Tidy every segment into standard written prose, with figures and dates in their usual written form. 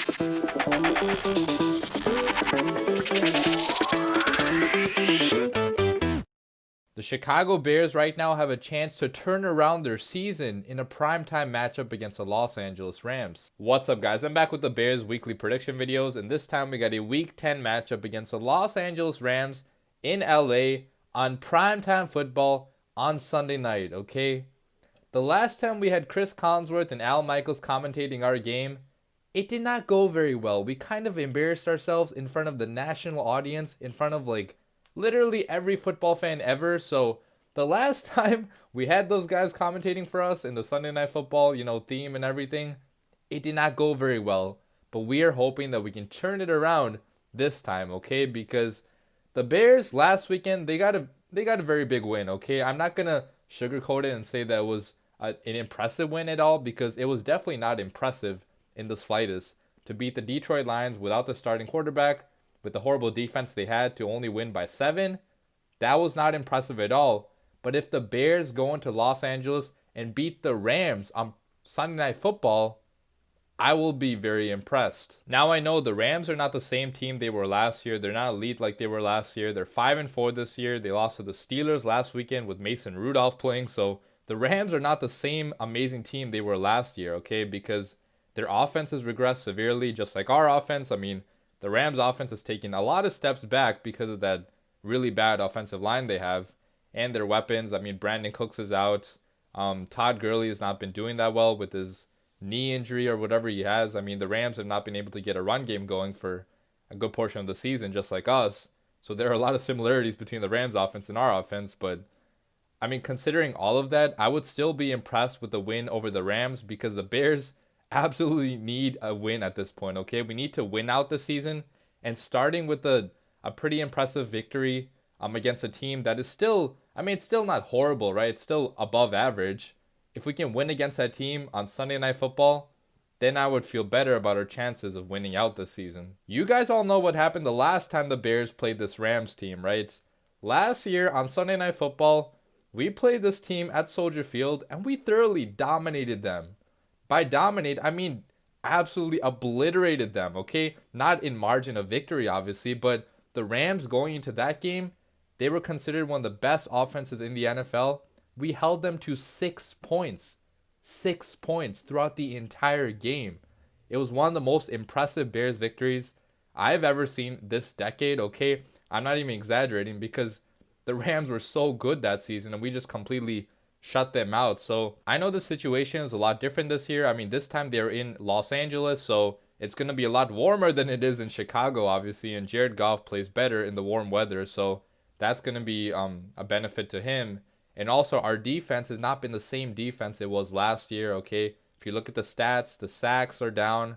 The Chicago Bears right now have a chance to turn around their season in a primetime matchup against the Los Angeles Rams. What's up, guys? I'm back with the Bears weekly prediction videos, and this time we got a Week 10 matchup against the Los Angeles Rams in LA on primetime football on Sunday night, okay? The last time we had Chris Collinsworth and Al Michaels commentating our game, it did not go very well. We kind of embarrassed ourselves in front of the national audience, in front of literally every football fan ever. So the last time we had those guys commentating for us in the Sunday Night Football, theme and everything, it did not go very well. But we are hoping that we can turn it around this time, okay? Because the Bears last weekend, they got a very big win, okay? I'm not gonna sugarcoat it and say that it was an impressive win at all, because it was definitely not impressive in the slightest to beat the Detroit Lions without the starting quarterback, with the horrible defense they had, to only win by 7. That was not impressive at all. But if the Bears go into Los Angeles and beat the Rams on Sunday Night Football, I will be very impressed. Now, I know the Rams are not the same team they were last year. They're not elite like they were last year. They're 5-4 this year. They lost to the Steelers last weekend with Mason Rudolph playing. So the Rams are not the same amazing team they were last year, okay? Because their offense has regressed severely, just like our offense. I mean, the Rams offense has taken a lot of steps back because of that really bad offensive line they have and their weapons. I mean, Brandon Cooks is out. Todd Gurley has not been doing that well with his knee injury or whatever he has. I mean, the Rams have not been able to get a run game going for a good portion of the season, just like us. So there are a lot of similarities between the Rams offense and our offense. But, I mean, considering all of that, I would still be impressed with the win over the Rams, because the Bears absolutely need a win at this point, okay? We need to win out the season, and starting with a pretty impressive victory against a team that is still, I mean, it's still not horrible, right? It's still above average. If we can win against that team on Sunday Night Football, then I would feel better about our chances of winning out this season. You guys all know what happened the last time the Bears played this Rams team, right? Last year on Sunday Night Football, we played this team at Soldier Field, and we thoroughly dominated them. By dominate, I mean absolutely obliterated them, okay? Not in margin of victory, obviously, but the Rams going into that game, they were considered one of the best offenses in the NFL. We held them to 6 points. 6 points throughout the entire game. It was one of the most impressive Bears victories I've ever seen this decade, okay? I'm not even exaggerating, because the Rams were so good that season and we just completely shut them out. So I know the situation is a lot different this year. I mean, this time they're in Los Angeles, so it's going to be a lot warmer than it is in Chicago, obviously, and Jared Goff plays better in the warm weather, so that's going to be a benefit to him. And also, our defense has not been the same defense it was last year, okay? If you look at the stats, the sacks are down.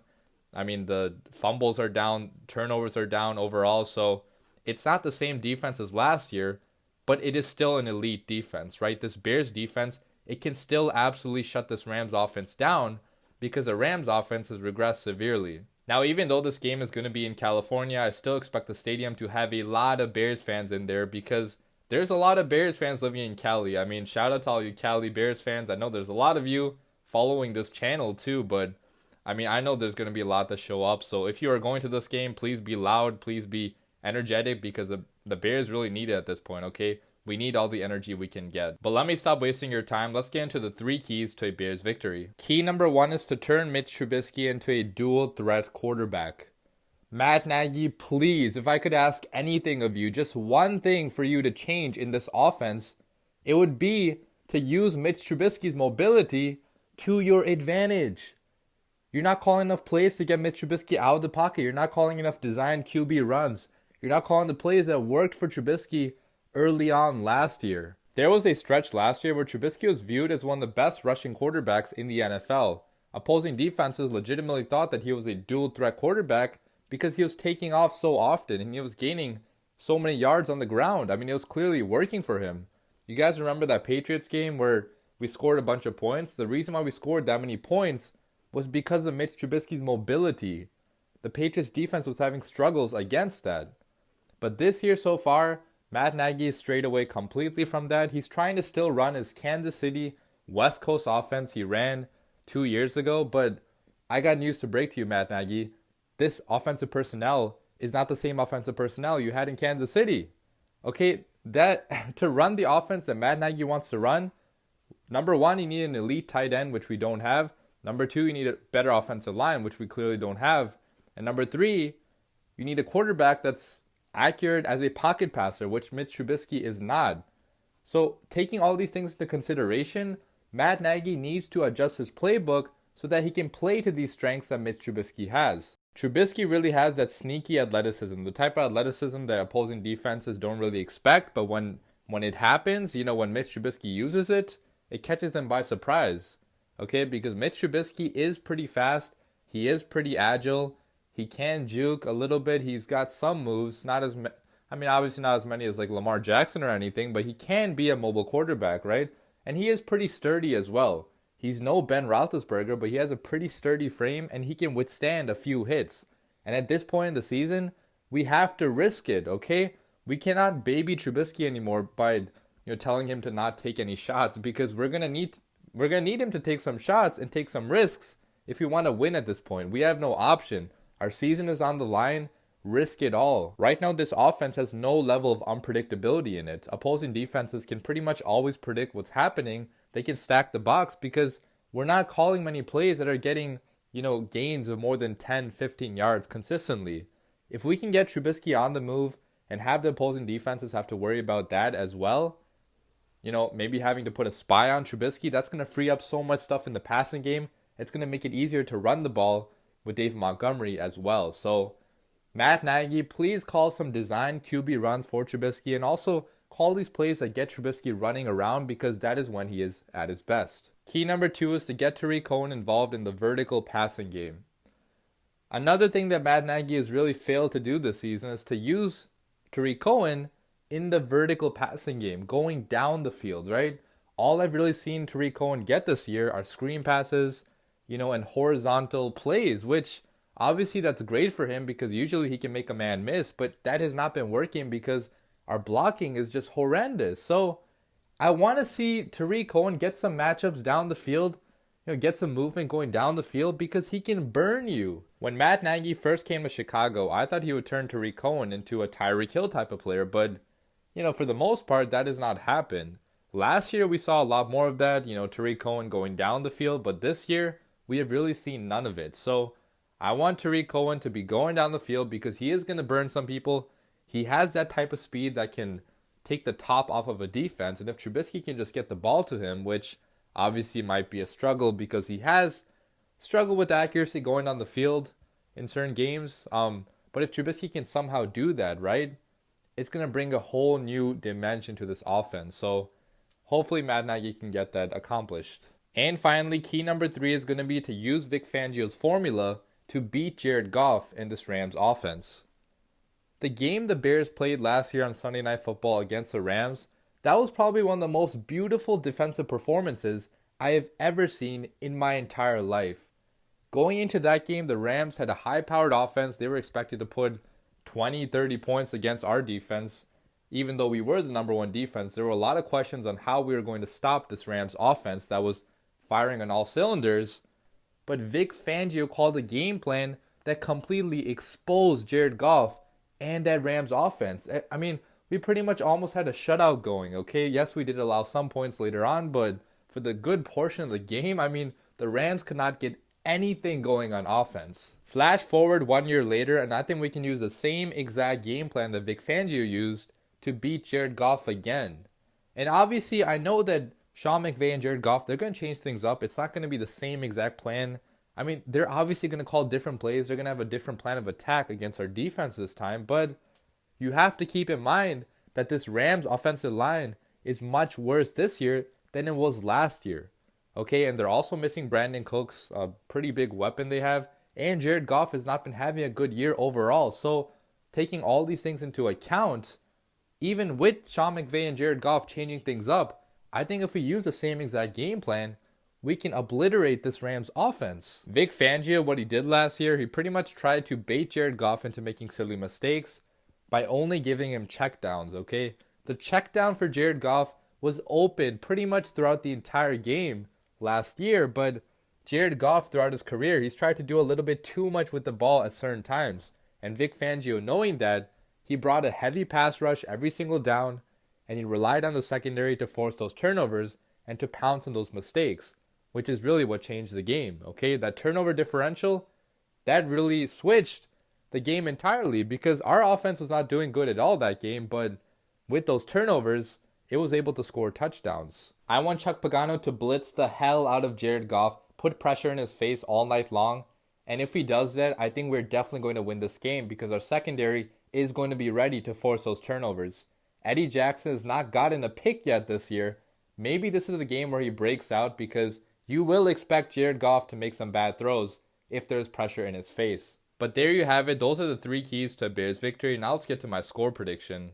I mean, the fumbles are down, turnovers are down overall, so it's not the same defense as last year, but it is still an elite defense, right? This Bears defense, it can still absolutely shut this Rams offense down, because the Rams offense has regressed severely. Now, even though this game is going to be in California, I still expect the stadium to have a lot of Bears fans in there, because there's a lot of Bears fans living in Cali. I mean, shout out to all you Cali Bears fans. I know there's a lot of you following this channel too, but I mean, I know there's going to be a lot that show up. So if you are going to this game, please be loud, please be energetic, because the Bears really need it at this point, okay? We need all the energy we can get. But let me stop wasting your time. Let's get into the 3 keys to a Bears victory. Key number 1 is to turn Mitch Trubisky into a dual threat quarterback. Matt Nagy, please, if I could ask anything of you, just one thing for you to change in this offense, it would be to use Mitch Trubisky's mobility to your advantage. You're not calling enough plays to get Mitch Trubisky out of the pocket. You're not calling enough designed QB runs. You're not calling the plays that worked for Trubisky early on last year. There was a stretch last year where Trubisky was viewed as one of the best rushing quarterbacks in the NFL. Opposing defenses legitimately thought that he was a dual threat quarterback because he was taking off so often and he was gaining so many yards on the ground. I mean, it was clearly working for him. You guys remember that Patriots game where we scored a bunch of points? The reason why we scored that many points was because of Mitch Trubisky's mobility. The Patriots defense was having struggles against that. But this year so far, Matt Nagy is strayed away completely from that. He's trying to still run his Kansas City West Coast offense he ran 2 years ago, but I got news to break to you, Matt Nagy. this offensive personnel is not the same offensive personnel you had in Kansas City. Okay, that to run the offense that Matt Nagy wants to run, number one, you need an elite tight end, which we don't have. Number two, you need a better offensive line, which we clearly don't have. And number three, you need a quarterback that's accurate as a pocket passer, which Mitch Trubisky is not. So taking all these things into consideration, Matt Nagy needs to adjust his playbook so that he can play to these strengths that Mitch Trubisky has. Trubisky really has that sneaky athleticism, the type of athleticism that opposing defenses don't really expect, but when it happens, when Mitch Trubisky uses it, it catches them by surprise. Okay, because Mitch Trubisky is pretty fast, he is pretty agile, he can juke a little bit, he's got some moves, obviously not as many as like Lamar Jackson or anything, but he can be a mobile quarterback, right? And he is pretty sturdy as well. He's no Ben Roethlisberger, but he has a pretty sturdy frame and he can withstand a few hits. And at this point in the season, we have to risk it, okay? We cannot baby Trubisky anymore by telling him to not take any shots, because we're gonna need him to take some shots and take some risks if we want to win at this point. We have no option. Our season is on the line. Risk it all. Right now, this offense has no level of unpredictability in it. Opposing defenses can pretty much always predict what's happening. They can stack the box because we're not calling many plays that are getting, gains of more than 10, 15 yards consistently. If we can get Trubisky on the move and have the opposing defenses have to worry about that as well, maybe having to put a spy on Trubisky, that's going to free up so much stuff in the passing game. It's going to make it easier to run the ball with David Montgomery as well. So Matt Nagy, please call some design QB runs for Trubisky and also call these plays that get Trubisky running around, because that is when he is at his best. Key number 2 is to get Cohen involved in the vertical passing game. Another thing that Matt Nagy has really failed to do this season is to use Cohen in the vertical passing game, going down the field, right? All I've really seen Cohen get this year are screen passes, and horizontal plays, which obviously that's great for him because usually he can make a man miss, but that has not been working because our blocking is just horrendous. So I want to see Cohen get some matchups down the field, get some movement going down the field, because he can burn you. When Matt Nagy first came to Chicago, I thought he would turn Cohen into a Tyreek Hill type of player, but for the most part, that has not happened. Last year, we saw a lot more of that, Cohen going down the field, but this year, we have really seen none of it. So I want Cohen to be going down the field because he is going to burn some people. He has that type of speed that can take the top off of a defense. And if Trubisky can just get the ball to him, which obviously might be a struggle because he has struggled with accuracy going down the field in certain games. But if Trubisky can somehow do that, right, it's going to bring a whole new dimension to this offense. So hopefully Matt Nagy can get that accomplished. And finally, key number 3 is going to be to use Vic Fangio's formula to beat Jared Goff in this Rams offense. The game the Bears played last year on Sunday Night Football against the Rams, that was probably one of the most beautiful defensive performances I have ever seen in my entire life. Going into that game, the Rams had a high-powered offense. They were expected to put 20, 30 points against our defense. Even though we were the number 1 defense, there were a lot of questions on how we were going to stop this Rams offense that was firing on all cylinders. But Vic Fangio called a game plan that completely exposed Jared Goff and that Rams offense. I mean, we pretty much almost had a shutout going, okay? Yes, we did allow some points later on, but for the good portion of the game, the Rams could not get anything going on offense. Flash forward 1 year later, and I think we can use the same exact game plan that Vic Fangio used to beat Jared Goff again. And obviously, I know that Sean McVay and Jared Goff, they're going to change things up. It's not going to be the same exact plan. They're obviously going to call different plays. They're going to have a different plan of attack against our defense this time. But you have to keep in mind that this Rams offensive line is much worse this year than it was last year. Okay, and they're also missing Brandon Cooks, a pretty big weapon they have. And Jared Goff has not been having a good year overall. So taking all these things into account, even with Sean McVay and Jared Goff changing things up, I think if we use the same exact game plan, we can obliterate this Rams offense. Vic Fangio, what he did last year, he pretty much tried to bait Jared Goff into making silly mistakes by only giving him checkdowns, okay? The checkdown for Jared Goff was open pretty much throughout the entire game last year, but Jared Goff, throughout his career, he's tried to do a little bit too much with the ball at certain times. And Vic Fangio, knowing that, he brought a heavy pass rush every single down, and he relied on the secondary to force those turnovers and to pounce on those mistakes, which is really what changed the game, okay? That turnover differential, that really switched the game entirely because our offense was not doing good at all that game, but with those turnovers, it was able to score touchdowns. I want Chuck Pagano to blitz the hell out of Jared Goff, put pressure in his face all night long, and if he does that, I think we're definitely going to win this game because our secondary is going to be ready to force those turnovers. Eddie Jackson has not gotten a pick yet this year. Maybe this is the game where he breaks out because you will expect Jared Goff to make some bad throws if there's pressure in his face. But there you have it. Those are the 3 keys to a Bears victory. Now let's get to my score prediction.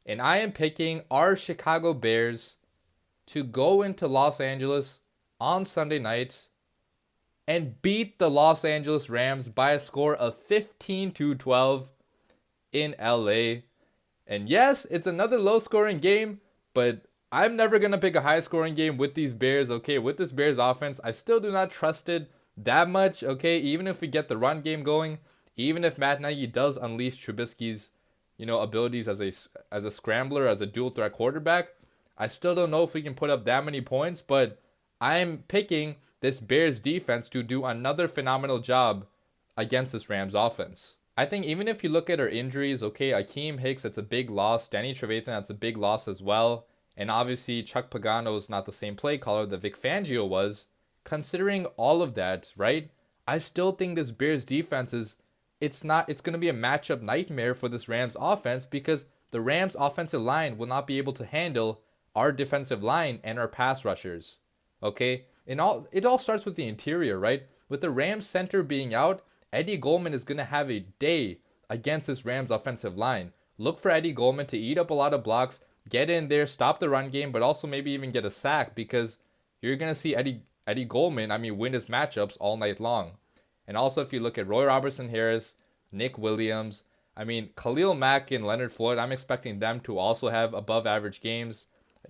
And I am picking our Chicago Bears to go into Los Angeles on Sunday night and beat the Los Angeles Rams by a score of 15-12 in LA. And yes, it's another low-scoring game, but I'm never going to pick a high-scoring game with these Bears, okay? With this Bears offense, I still do not trust it that much, okay? Even if we get the run game going, even if Matt Nagy does unleash Trubisky's, abilities as a scrambler, as a dual-threat quarterback, I still don't know if we can put up that many points, but I'm picking this Bears defense to do another phenomenal job against this Rams offense. I think even if you look at our injuries, okay, Akeem Hicks, that's a big loss. Danny Trevathan, that's a big loss as well. And obviously, Chuck Pagano is not the same play caller that Vic Fangio was. Considering all of that, right, I still think this Bears defense it's going to be a matchup nightmare for this Rams offense because the Rams offensive line will not be able to handle our defensive line and our pass rushers, okay? It all starts with the interior, right? With the Rams center being out, Eddie Goldman is going to have a day against this Rams offensive line. Look for Eddie Goldman to eat up a lot of blocks, get in there, stop the run game, but also maybe even get a sack because you're going to see Eddie Goldman, win his matchups all night long. And also if you look at Roy Robertson Harris, Nick Williams, Khalil Mack and Leonard Floyd, I'm expecting them to also have above average games.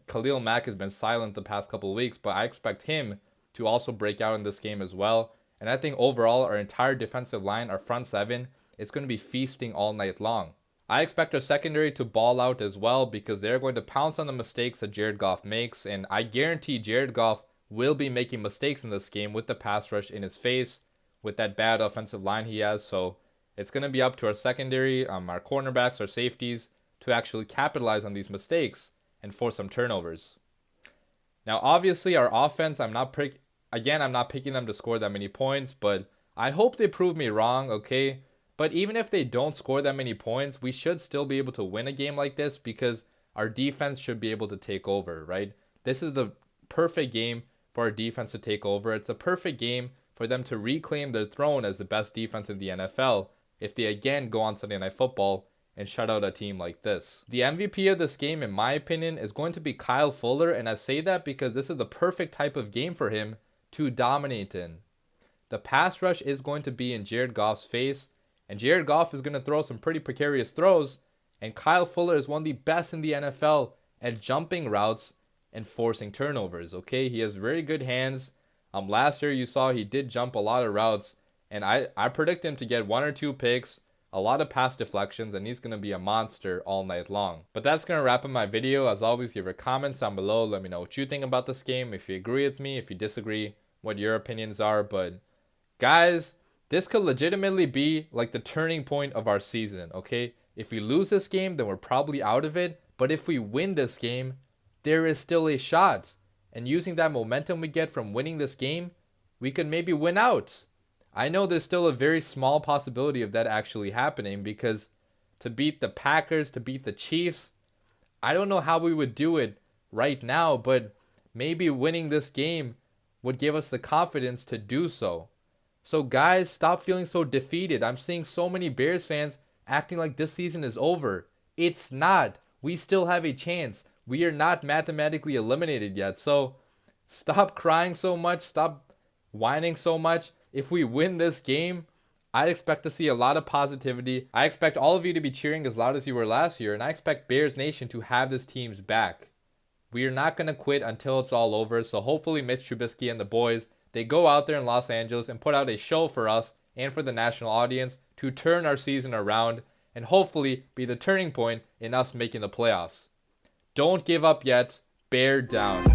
Khalil Mack has been silent the past couple of weeks, but I expect him to also break out in this game as well. And I think overall, our entire defensive line, our front seven, it's going to be feasting all night long. I expect our secondary to ball out as well because they're going to pounce on the mistakes that Jared Goff makes. And I guarantee Jared Goff will be making mistakes in this game with the pass rush in his face, with that bad offensive line he has. So it's going to be up to our secondary, our cornerbacks, our safeties, to actually capitalize on these mistakes and force some turnovers. Now, obviously, our offense, I'm not picking them to score that many points, but I hope they prove me wrong, okay? But even if they don't score that many points, we should still be able to win a game like this because our defense should be able to take over, right? This is the perfect game for our defense to take over. It's a perfect game for them to reclaim their throne as the best defense in the NFL if they again go on Sunday Night Football and shut out a team like this. The MVP of this game, in my opinion, is going to be Kyle Fuller, and I say that because this is the perfect type of game for him to dominate in. The pass rush is going to be in Jared Goff's face, and Jared Goff is going to throw some pretty precarious throws, and Kyle Fuller is one of the best in the NFL at jumping routes and forcing turnovers, okay? He has very good hands. Last year you saw he did jump a lot of routes, and I predict him to get 1 or 2 picks, a lot of pass deflections, and he's going to be a monster all night long. But that's going to wrap up my video. As always, give your comments down below. Let me know what you think about this game, if you agree with me, if you disagree, what your opinions are. But guys, this could legitimately be like the turning point of our season, okay? If we lose this game, then we're probably out of it. But if we win this game, there is still a shot. And using that momentum we get from winning this game, we could maybe win out. I know there's still a very small possibility of that actually happening because to beat the Packers, to beat the Chiefs, I don't know how we would do it right now, but maybe winning this game would give us the confidence to do so. So guys, stop feeling so defeated. I'm seeing so many Bears fans acting like this season is over. It's not. We still have a chance. We are not mathematically eliminated yet. So stop crying so much. Stop whining so much. If we win this game, I expect to see a lot of positivity. I expect all of you to be cheering as loud as you were last year, and I expect Bears Nation to have this team's back. We are not going to quit until it's all over, so hopefully Mitch Trubisky and the boys, they go out there in Los Angeles and put out a show for us and for the national audience to turn our season around and hopefully be the turning point in us making the playoffs. Don't give up yet. Bear down.